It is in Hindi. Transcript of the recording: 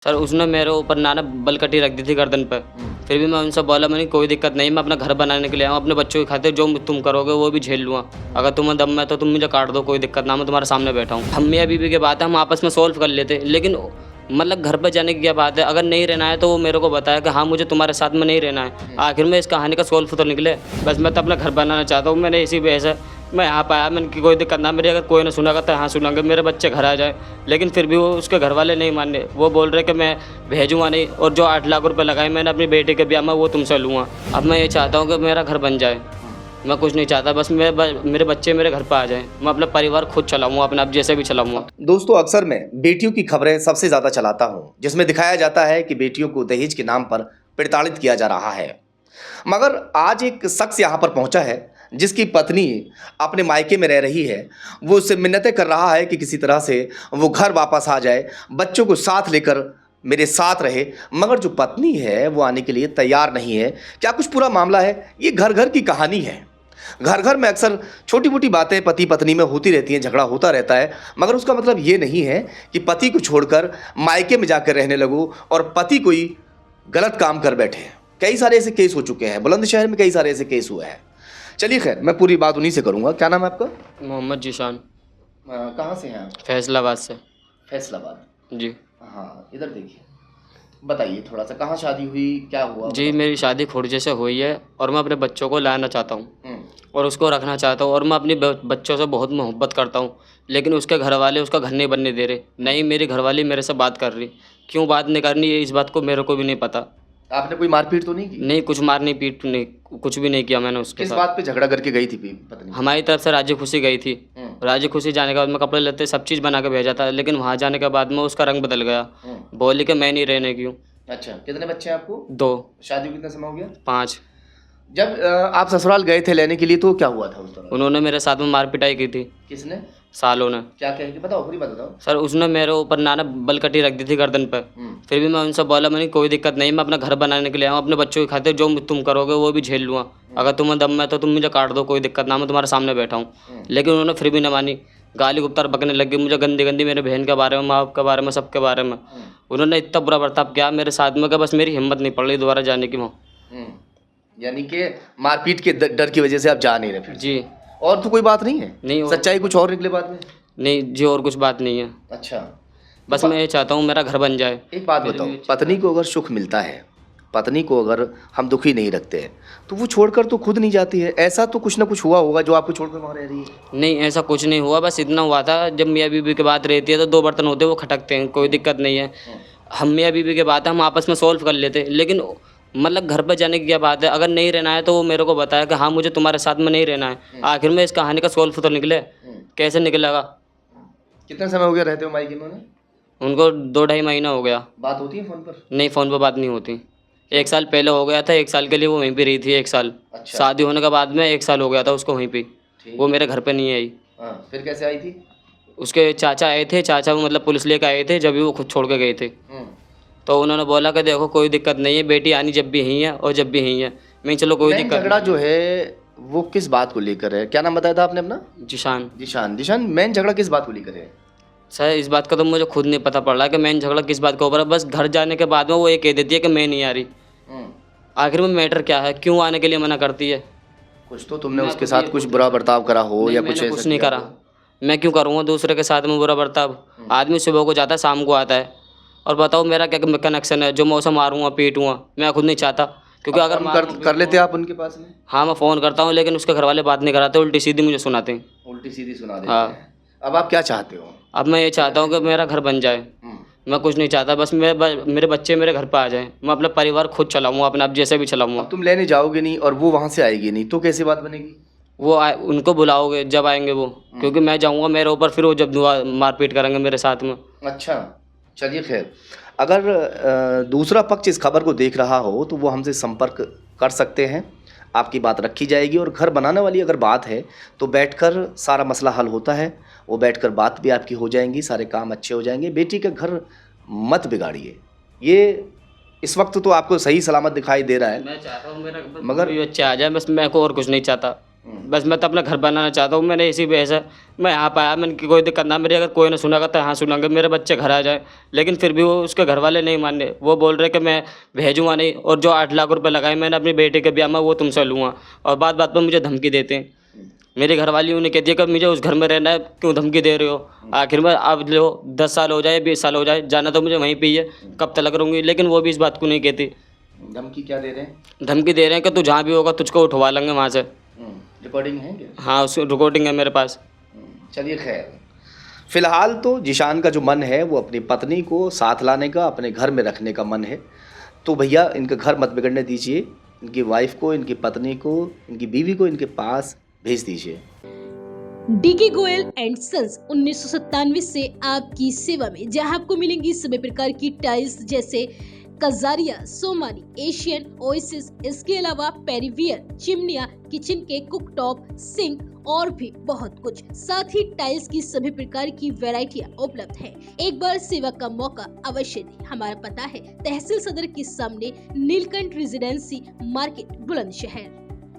सर उसने मेरे ऊपर ना बलकटी रख दी थी गर्दन पे। फिर भी मैं उनसे बोला, मैंने कोई दिक्कत नहीं, मैं अपना घर बनाने के लिए आया हूँ, अपने बच्चों की खातिर जो तुम करोगे वो भी झेल लूँगा। अगर तुम्हें दम है तो तुम मुझे काट दो, कोई दिक्कत ना, मैं तुम्हारे सामने बैठा हूँ। हम मियाँ बीवी की बात है, हम आपस में सॉल्व कर लेते, लेकिन मतलब घर पे जाने की क्या बात है। अगर नहीं रहना है तो वो मेरे को बताया कि हाँ मुझे तुम्हारे साथ में नहीं रहना है। आखिर में इस कहानी का सॉल्व तो निकले। बस मैं तो अपना घर बनाना चाहता हूँ। मैंने इसी वजह से मैं यहाँ पे आया। मैंने की कोई दिक्कत ना, मेरी अगर कोई ना सुनेगा तो हाँ सुनेंगे, मेरे बच्चे घर आ जाए। लेकिन फिर भी वो उसके घर वाले नहीं माने। वो बोल रहे कि मैं भेजूँगा नहीं, और जो 8 लाख रुपए लगाए मैंने अपनी बेटी के ब्याह में वो तुमसे लूँगा। अब मैं ये चाहता हूँ कि मेरा घर बन जाए। मैं कुछ नहीं चाहता, बस मेरे बच्चे मेरे घर पे आ जाएँ। मैं अपना परिवार खुद चलाऊँगा, अपने आप जैसे भी चलाऊँगा। दोस्तों, अक्सर मैं बेटियों की खबरें सबसे ज़्यादा चलाता हूँ, जिसमें दिखाया जाता है कि बेटियों को दहेज के नाम पर प्रताड़ित किया जा रहा है। मगर आज एक शख्स यहाँ पर पहुँचा है जिसकी पत्नी अपने मायके में रह रही है। वो उससे मिन्नतें कर रहा है कि किसी तरह से वो घर वापस आ जाए, बच्चों को साथ लेकर मेरे साथ रहे। मगर जो पत्नी है वो आने के लिए तैयार नहीं है। क्या कुछ पूरा मामला है? ये घर घर की कहानी है। घर घर में अक्सर छोटी मोटी बातें पति पत्नी में होती रहती हैं, झगड़ा होता रहता है। मगर उसका मतलब ये नहीं है कि पति को छोड़कर मायके में जाकर रहने लगो और पति कोई गलत काम कर बैठे। कई सारे ऐसे केस हो चुके हैं, बुलंदशहर में कई सारे ऐसे केस हुए हैं। चलिए खैर, मैं पूरी बात उन्हीं से करूंगा। क्या नाम है आपका? मोहम्मद जीशान। कहाँ से हैं आप? फैसलाबाद से। फैसलाबाद। जी। हाँ, इधर देखिए, बताइए थोड़ा सा, कहाँ शादी हुई, क्या हुआ? जी, मेरी शादी खुर्जे से हुई है और मैं अपने बच्चों को लाना चाहता हूँ और उसको रखना चाहता हूँ, और मैं अपने बच्चों से बहुत मोहब्बत करता हूँ। लेकिन उसके घर वाले उसका घर नहीं बनने दे रहे। नहीं, मेरी घरवाली मेरे से बात कर रही। क्यों बात नहीं करनी है, इस बात को मेरे को भी नहीं पता। आपने कोई मारपीट तो नहीं की? नहीं, कुछ मारनी पीट नहीं, कुछ भी नहीं किया मैंने उसके किस साथ। बात पे झगड़ा करके गई थी पत्नी? हमारी तरफ से राजी खुशी गई थी। राजी खुशी जाने के बाद मैं कपड़े लत्ते सब चीज़ बना के भेजा था, लेकिन वहाँ जाने के बाद में उसका रंग बदल गया। बोली कि मैं नहीं रहने की हूँ। अच्छा, कितने बच्चे हैं आपको? 2। शादी को कितना समय हो गया? 5। जब आप ससुराल गए थे लेने के लिए तो क्या हुआ था उस दौरान? उन्होंने मेरे साथ में मार पिटाई की थी। किसने? सालों ने। क्या कह के बताओ, पूरी बात बताओ। सर उसने मेरे ऊपर ना बलकटी रख दी थी गर्दन पे। फिर भी मैं उनसे बोला, मैंने कोई दिक्कत नहीं, मैं अपना घर बनाने के लिए आया हूँ, अपने बच्चों की खातिर जो तुम करोगे वो भी झेल लूँगा। अगर तुम्हें दम है तो तुम मुझे काट दो, कोई दिक्कत ना, मैं तुम्हारे सामने बैठा हूँ। लेकिन उन्होंने फिर भी न मानी। गाली गुप्तार बकने लग गई मुझे, गंदी गंदी, मेरे बहन के बारे में, माँ बाप के बारे में, सबके बारे में। उन्होंने इतना बुरा बर्ताव किया मेरे साथ में कि बस मेरी हिम्मत नहीं पड़ रही दोबारा जाने की वहाँ। यानी कि मारपीट के डर की वजह से आप जा नहीं रहे फिर? जी। और तो कोई बात नहीं है? नहीं, सच्चाई कुछ और निकले बाद में? नहीं जी, और कुछ बात नहीं है। अच्छा, बस मैं ये चाहता हूँ मेरा घर बन जाए। एक बात बताओ, पत्नी को अगर सुख मिलता है, पत्नी को अगर हम दुखी नहीं रखते हैं, तो वो छोड़कर तो खुद नहीं जाती है। ऐसा तो कुछ ना कुछ हुआ होगा जो आपको छोड़कर वहाँ रह रही है। नहीं, ऐसा कुछ नहीं हुआ। बस इतना हुआ था, जब मियाँ बीवी की बात रहती है तो 2 बर्तन होते हैं वो खटकते हैं, कोई दिक्कत नहीं है। हम मियाँ बीवी की बात है, हम आपस में सॉल्व कर लेते। लेकिन मतलब घर पर जाने की क्या बात है। अगर नहीं रहना है तो वो मेरे को बताया कि हाँ मुझे तुम्हारे साथ में नहीं रहना है। आखिर में इस कहानी का सॉल्व तो निकले। कैसे निकलेगा? कितना समय हो गया रहते हो मायके में? उनको 2-2.5 महीना हो गया। बात होती है फोन पर? नहीं, फ़ोन पर बात नहीं होती। 1 साल पहले हो गया था, 1 साल के लिए वो वहीं पे रही थी, 1 साल। अच्छा। शादी होने के बाद में 1 साल हो गया था उसको वहीं पे। वो मेरे घर पे नहीं आई। फिर कैसे आई थी? उसके चाचा आए थे, चाचा वो मतलब पुलिस लेकर आए थे, जब भी वो खुद छोड़ के गए थे। तो उन्होंने बोला कि देखो कोई दिक्कत नहीं है, बेटी आनी जब भी यहीं है और जब भी यहीं है। मैं चलो कोई दिक्कत झगड़ा जो है वो किस बात को लेकर है? क्या नाम बताया था आपने अपना? जीशान। जीशान। जीशान, मेन झगड़ा किस बात को लेकर है? सर इस बात का तो मुझे खुद नहीं पता पड़ रहा है कि मेन झगड़ा किस बात के ऊपर है। बस घर जाने के बाद में वो ये कह देती है कि मैं नहीं आ रही। आखिर में मैटर क्या है, क्यों आने के लिए मना करती है? कुछ तो तुमने उसके साथ कुछ बुरा बर्ताव करा हो या कुछ ऐसा? कुछ नहीं करा। मैं क्यों करूँगा दूसरे के साथ में बुरा बर्ताव? आदमी सुबह को जाता है, शाम को आता है। और बताओ मेरा क्या कनेक्शन है जो मैं उसे मारूंगा पीटूंगा? मैं खुद नहीं चाहता, क्योंकि अगर कर लेते आप उनके पास में? हाँ, मैं फ़ोन करता हूँ, लेकिन उसके घर वाले बात नहीं कराते, उल्टी सीधी मुझे सुनाते हैं। उल्टी सीधी सुना देते हैं। अब आप क्या चाहते हो? अब मैं ये चाहता हूँ कि मेरा घर बन जाए। मैं कुछ नहीं चाहता, बस मेरे बच्चे मेरे घर पर आ जाएं। मैं अपना परिवार खुद चलाऊँगा, अपने आप जैसे भी चलाऊँगा। तुम लेने जाओगे नहीं और वो वहाँ से आएगी नहीं तो कैसी बात बनेगी? वो उनको बुलाओगे जब आएंगे वो, क्योंकि मैं जाऊँगा मेरे ऊपर, फिर वो जब मारपीट करेंगे मेरे साथ में। अच्छा, चलिए खैर, अगर दूसरा पक्ष इस खबर को देख रहा हो तो वो हमसे संपर्क कर सकते हैं। आपकी बात रखी जाएगी और घर बनाने वाली अगर बात है तो बैठकर सारा मसला हल होता है। वो बैठकर बात भी आपकी हो जाएंगी, सारे काम अच्छे हो जाएंगे। बेटी का घर मत बिगाड़िए। ये इस वक्त तो आपको सही सलामत दिखाई दे रहा है। मैं चाहता हूँ मेरा मगर बच्चे आ जाए, बस मैं को और कुछ नहीं चाहता। बस मैं तो अपना घर बनाना चाहता हूँ। मैंने इसी वजह से मैं यहाँ पे आया। मैंने कि कोई दिक्कत ना, मेरी अगर कोई ना सुनेगा तो हाँ सुनेंगे, मेरे बच्चे घर आ जाए। लेकिन फिर भी वो उसके घर वाले नहीं मान रहे। वो बोल रहे कि मैं भेजूँगा नहीं, और जो 8 लाख रुपए लगाए मैंने अपनी बेटे के ब्याह में वो तुमसे लूँगा, और बात बात पर मुझे धमकी देते हैं। मेरी घरवाली उन्हें कहती है कि मुझे उस घर में रहना है, क्यों धमकी दे रहे हो। आखिर में अब लो 10 साल हो जाए 20 साल हो जाए, जाना तो मुझे वहीं पे ही है, कब तक रहूँगी। लेकिन वो भी इस बात को नहीं कहती। धमकी क्या दे रहे हैं? धमकी दे रहे हैं कि तू जहाँ भी होगा तुझको उठवा लेंगे वहाँ से। रिकॉर्डिंग है क्या? हाँ, उस रिकॉर्डिंग है मेरे पास। चलिए खैर, फिलहाल तो जिशान का जो मन है वो अपनी पत्नी को साथ लाने का, अपने घर में रखने का मन है। तो भैया इनका घर मत बिगड़ने दीजिए, इनकी वाइफ को, इनकी पत्नी को, इनकी बीवी को इनके पास भेज दीजिए। डीके गोयल एंड सन्स 1997 से आपकी सेवा में, जहां आपको मिलेंगी सभी प्रकार की टाइल्स जैसे कजारिया, सोमानी, एशियन, ओएसिस, इसके अलावा पेरिवियर, चिमनियां, किचन के कुकटॉप, सिंक और भी बहुत कुछ। साथ ही टाइल्स की सभी प्रकार की वैरायटियां उपलब्ध है। एक बार सेवा का मौका अवश्य दें। हमारा पता है तहसील सदर के सामने, नीलकंठ रेजिडेंसी मार्केट, बुलंदशहर।